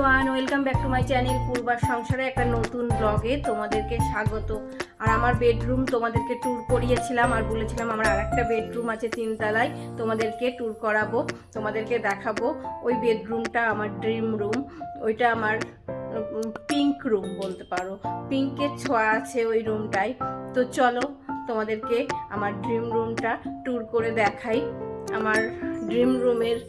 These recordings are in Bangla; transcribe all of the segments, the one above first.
Everyone, welcome back to my channel পূর্বার সংসারে একটা নতুন ব্লগে তোমাদেরকে স্বাগত। আর আমার বেডরুম তোমাদেরকে ট্যুর করিয়েছিলাম আর বলেছিলাম আমার আরেকটা বেডরুম আছে 3 তলায়, তোমাদেরকে ট্যুর করাবো, তোমাদেরকে দেখাবো। ওই বেডরুমটা আমার ড্রিম রুম, ওইটা আমার পিঙ্ক রুম বলতে পারো, পিঙ্কের ছোঁয়া আছে ওই রুমটায়। তো চলো তোমাদেরকে আমার ড্রিম রুমটা ট্যুর করে দেখাই। আমার ড্রিম রুমের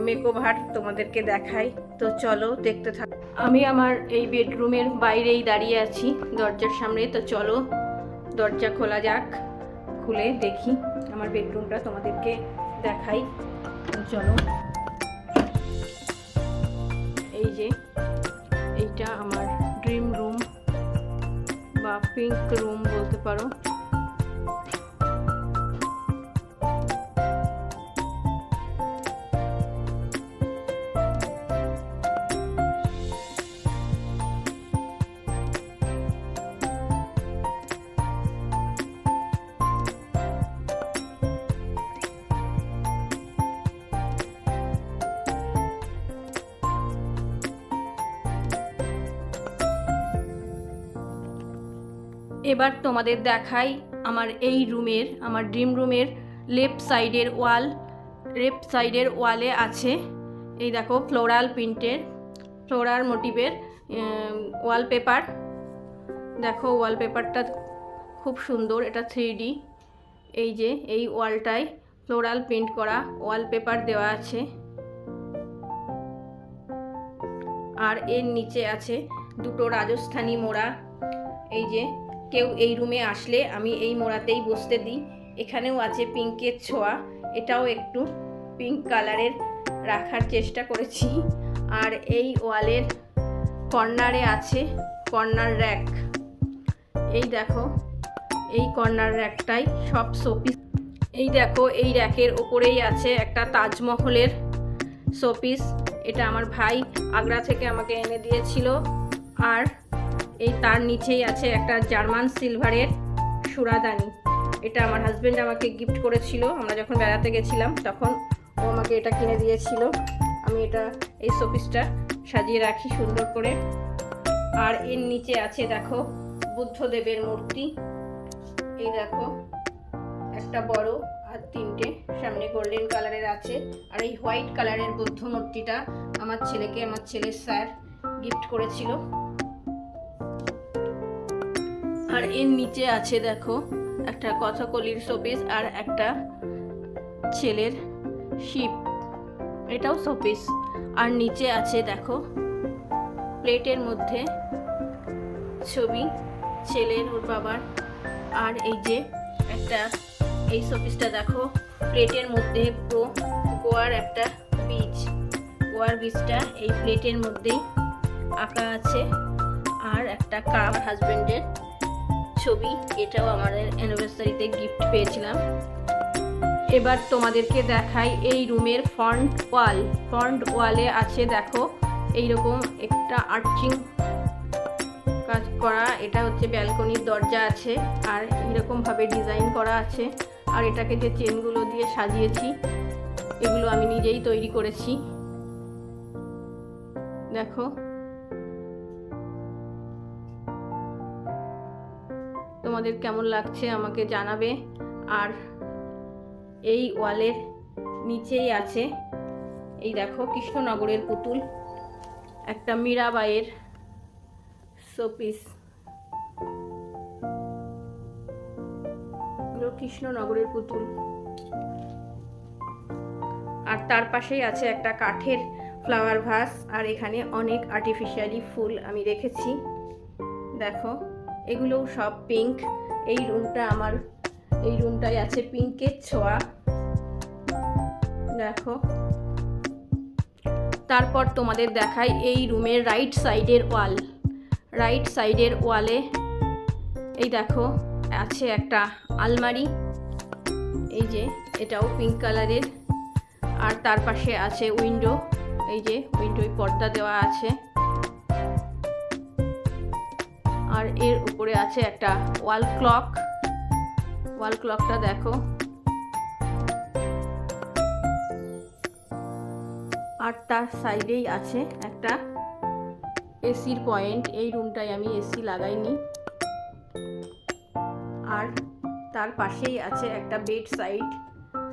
মেকওভার তোমাদেরকে দেখাই। তো চলো দেখতে থাক। আমি আমার এই বেডরুমের বাইরেই দাঁড়িয়ে আছি দরজার সামনে। তো চলো দরজা খোলা যাক, খুলে দেখি আমার বেডরুমটা তোমাদেরকে দেখাই। তো চলো, এই যে এইটা আমার ড্রিম রুম বা পিঙ্ক রুম বলতে পারো। এবার তোমাদের দেখাই আমার এই রুমের, আমার ড্রিম রুমের লেফট সাইডের ওয়ালে আছে এই দেখো ফ্লোরাল প্রিন্টের, ফ্লোরাল মোটিভের ওয়ালপেপার। দেখো ওয়ালপেপারটা খুব সুন্দর, এটা 3D। এই যে এই ওয়ালটায় ফ্লোরাল প্রিন্ট করা ওয়ালপেপার দেওয়া আছে। আর এর নিচে আছে দুটো রাজস্থানী মোড়া। এই যে কেউ এই রুমে আসলে আমি এই মোড়াতেই বসতে দিই। এখানেও আছে পিঙ্কের ছোঁয়া, এটাও একটু পিঙ্ক কালারের রাখার চেষ্টা করেছি। আর এই ওয়ালের কর্নারে আছে কর্নার র্যাক। এই দেখো এই কর্নার র্যাকটাই সব শোপিস। এই দেখো এই র্যাকের ওপরেই আছে একটা তাজমহলের শোপিস, এটা আমার ভাই আগ্রা থেকে আমাকে এনে দিয়েছিল। আর এই তার নিচেই আছে একটা জার্মান সিলভারের সুরাদানি, এটা আমার হাজব্যান্ড আমাকে গিফট করেছিল। আমরা যখন বেড়াতে গেছিলাম তখন ও আমাকে এটা কিনে দিয়েছিল। আমি এটা এই শোপিসটা সাজিয়ে রাখি সুন্দর করে। আর এর নিচে আছে দেখো বুদ্ধদেবের মূর্তি। এই দেখো একটা বড় আর 3টে সামনে গোল্ডেন কালারের আছে। আর এই হোয়াইট কালারের বুদ্ধ মূর্তিটা আমার ছেলেকে আমার ছেলের স্যার গিফট করেছিল। আর এর নিচে আছে দেখো একটা কথাকলির শোপিস আর একটা ছেলের শিপ, এটাও শোপিস। আর নিচে আছে দেখো প্লেটের মধ্যে ছবি ছেলের ওর বাবার। আর এই যে একটা এই শোপিসটা দেখো প্লেটের মধ্যে পুরো গোয়ার একটা বীজ, গোয়ার বীজটা এই প্লেটের মধ্যেই আঁকা আছে। আর একটা কাপ হাজবেন্ডের ছবি, এটাও আমাদের অ্যানিভার্সারিতে গিফট পেয়েছিলাম। এবার তোমাদেরকে দেখাই এই রুমের ফ্রন্ট ওয়ালে আছে দেখো এইরকম একটা আর্চিং কাজ করা, এটা হচ্ছে ব্যালকনির দরজা আছে। আর এইরকমভাবে ডিজাইন করা আছে। আর এটাকে যে চেনগুলো দিয়ে সাজিয়েছি এগুলো আমি নিজেই তৈরি করেছি। দেখো তোমাদের কেমন লাগছে আমাকে জানাবে। আর এই ওয়ালের নিচেই আছে এই দেখো কৃষ্ণনগরের পুতুল, একটা মীরাবাইয়ের শোপিস, কৃষ্ণনগরের পুতুল। আর তার পাশেই আছে একটা কাঠের ফ্লাওয়ার ভাস। আর এখানে অনেক আর্টিফিশিয়ালি ফুল আমি রেখেছি দেখো, এগুলোও সব পিঙ্ক। এই রুমটায় আছে পিঙ্কের ছোঁয়া দেখো। তারপর তোমাদের দেখাই এই রুমের রাইট সাইডের ওয়ালে এই দেখো আছে একটা আলমারি, এই যে এটাও পিঙ্ক কালারের। আর তার পাশে আছে উইন্ডো, এই যে উইন্ডোয় পর্দা দেওয়া আছে। আর এর উপরে আছে একটা ওয়াল ক্লকটা দেখো। আর আর তার সাইডেই আছে একটা এসির পয়েন্ট। এই রুমটায় আমি এসি লাগাইনি। আর তার পাশেই আছে একটা বেড সাইড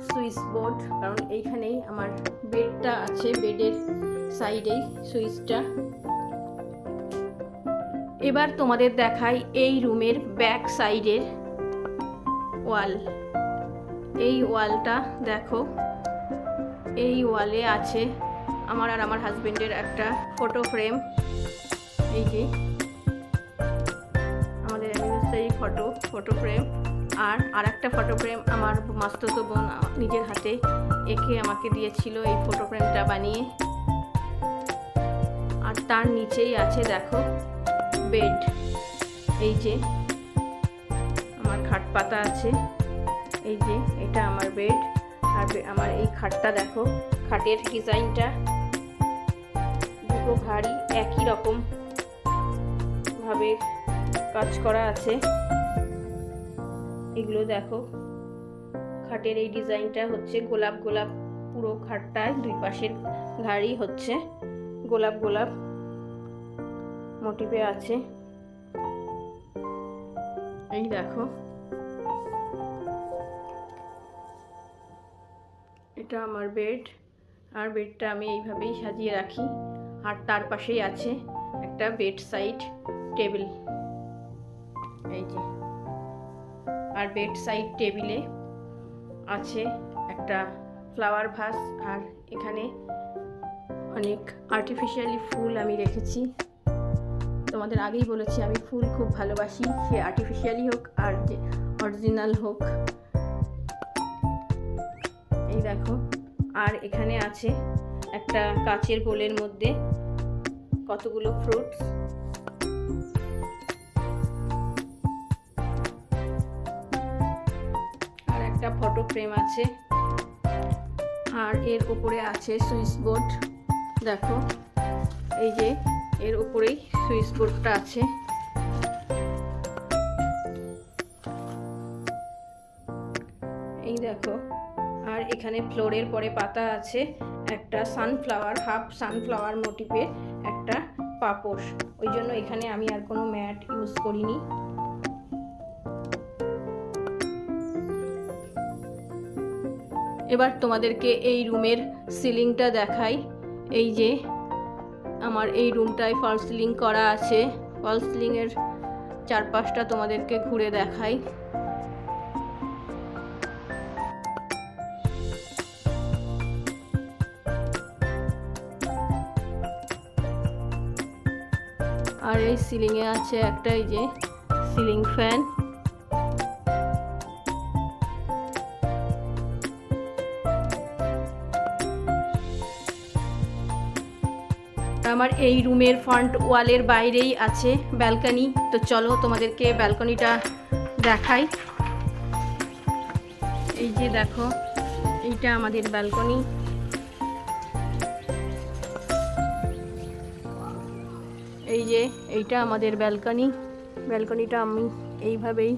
সুইচ বোর্ড, কারণ এইখানেই আমার বেডটা আছে, বেডের সাইডেই সুইচটা। এবার তোমাদের দেখাই এই রুমের ব্যাক সাইডের ওয়াল। এই ওয়ালটা দেখো, এই ওয়ালে আছে আমার আর আমার হাজবেন্ডের একটা ফটো ফ্রেম। এই যে আমাদের অ্যানিভার্সারি ফটো ফ্রেম। আর একটা ফটো ফ্রেম আমার মাস্তুতো বোন নিজের হাতে এঁকে আমাকে দিয়েছিল এই ফটো ফ্রেমটা বানিয়ে। আর তার নিচেই আছে দেখো বেড। এই যে আমার খাট পাতা আছে, এই যে এটা আমার বেড। আর আমার এই খাটটা দেখো, খাটের ডিজাইনটা দুটো ভারী একই রকম ভাবে কাজ করা আছে। এগুলো দেখো, খাটের এই ডিজাইনটা হচ্ছে গোলাপ গোলাপ, পুরো খাটটায় দুই পাশের ঘাড়ি হচ্ছে গোলাপ গোলাপ মোটিভে আছে। এই দেখো, এটা আমার বেড। আর বেডটা আমি এইভাবেই সাজিয়ে রাখি। আর তার পাশেই আছে একটা বেড সাইড টেবিল। এই যে, আর বেড সাইড টেবিলে আছে একটা ফ্লাওয়ার ভাস। আর এখানে অনেক আর্টিফিশিয়ালি ফুল আমি রেখেছি। তোমাদের আগেই বলেছি আমি ফুল খুব ভালোবাসি, সে আর্টিফিশিয়ালি হোক আর যে অরিজিনাল হোক। এই দেখো, আর এখানে আছে একটা কাচের বোলের মধ্যে কতগুলো ফ্রুটস। আর একটা ফটো ফ্রেম আছে। আর এর উপরে আছে সুইচ বোর্ড। দেখো, এই যে এর উপরেই সুইচ বোর্ডটা আছে। এই দেখো, আর এখানে ফ্লোরের পরে পাতা আছে একটা সানফ্লাওয়ার, হাফ সানফ্লাওয়ার মোটিভের একটা পাপোশ। ওই জন্য এখানে আমি আর কোনো ম্যাট ইউজ করিনি। এবার তোমাদেরকে এই রুমের সিলিংটা দেখাই। এই যে আমার এই রুমটায় ফল সিলিং করা আছে। ফল সিলিংয়ের চারপাশটা তোমাদেরকে ঘুরে দেখাই। আর এই সিলিংয়ে আছে একটা এই যে সিলিং ফ্যান। আমার এই রুমের ফ্রন্ট ওয়ালের বাইরেই আছে ব্যালকনি। তো চলো তোমাদেরকে ব্যালকনিটা দেখাই। এই যে দেখো, এইটা আমাদের ব্যালকনি। এই যে এইটা আমাদের ব্যালকনি। ব্যালকনিটা আমি এইভাবেই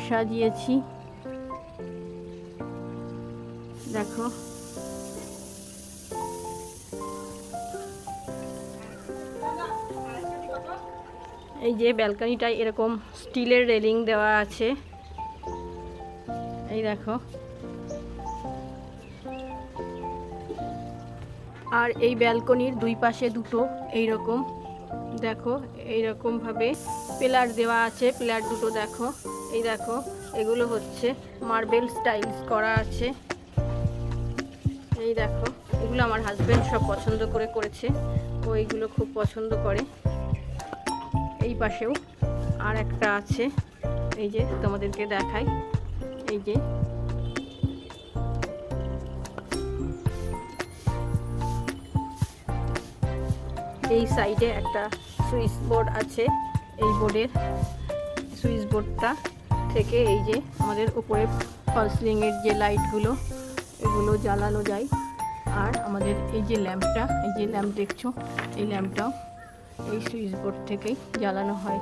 সাজিয়েছি। দেখো, এই যে ব্যালকনিটায় এরকম স্টিলের রেলিং দেওয়া আছে। এই দেখো, আর এই ব্যালকনির দুই পাশে দুটো এইরকম দেখো, এইরকম ভাবে পিলার দেওয়া আছে। পিলার দুটো দেখো, এই দেখো এগুলো হচ্ছে মার্বেল স্টাইলস করা আছে। এই দেখো, এগুলো আমার হাজবেন্ড সব পছন্দ করে করেছে, ও এইগুলো খুব পছন্দ করে। এই পাশেও আর একটা আছে, এই যে তোমাদেরকে দেখাই। এই যে এই সাইডে একটা সুইচ বোর্ড আছে। এই বোর্ডের সুইচ বোর্ডটা থেকে এই যে আমাদের উপরে ফল সিলিংয়ের যে লাইটগুলো এগুলো জ্বালানো যায়। আর আমাদের এই যে ল্যাম্পটা, এই যে ল্যাম্প দেখছো, এই ল্যাম্পটাও এই সুইচ বোর্ড থেকেই জ্বালানো হয়।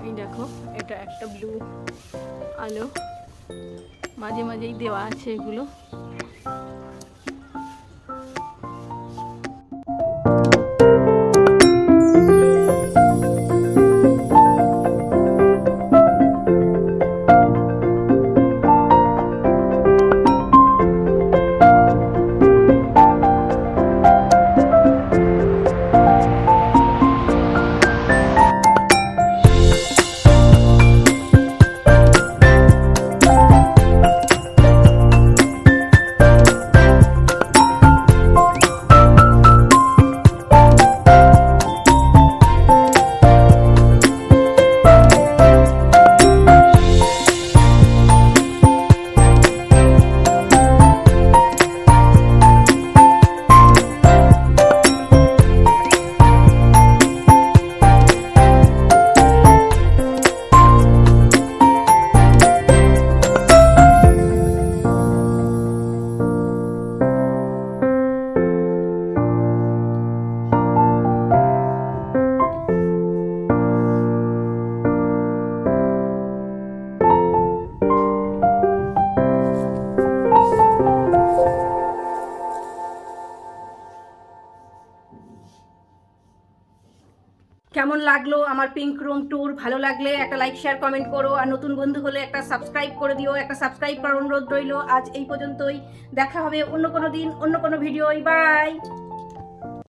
এই দেখো, এটা একটা ব্লু আলো মাঝে মাঝেই দেওয়া আছে এগুলো। কেমন লাগলো আমার পিঙ্ক রুম ট্যুর? ভালো লাগলে একটা লাইক শেয়ার কমেন্ট করো, আর নতুন বন্ধু হলে একটা সাবস্ক্রাইব করে দিও। একটা সাবস্ক্রাইব করার অনুরোধ রইলো। আজ এই পর্যন্তই, দেখা হবে অন্য কোনো দিন অন্য কোনো ভিডিওয়। বাই।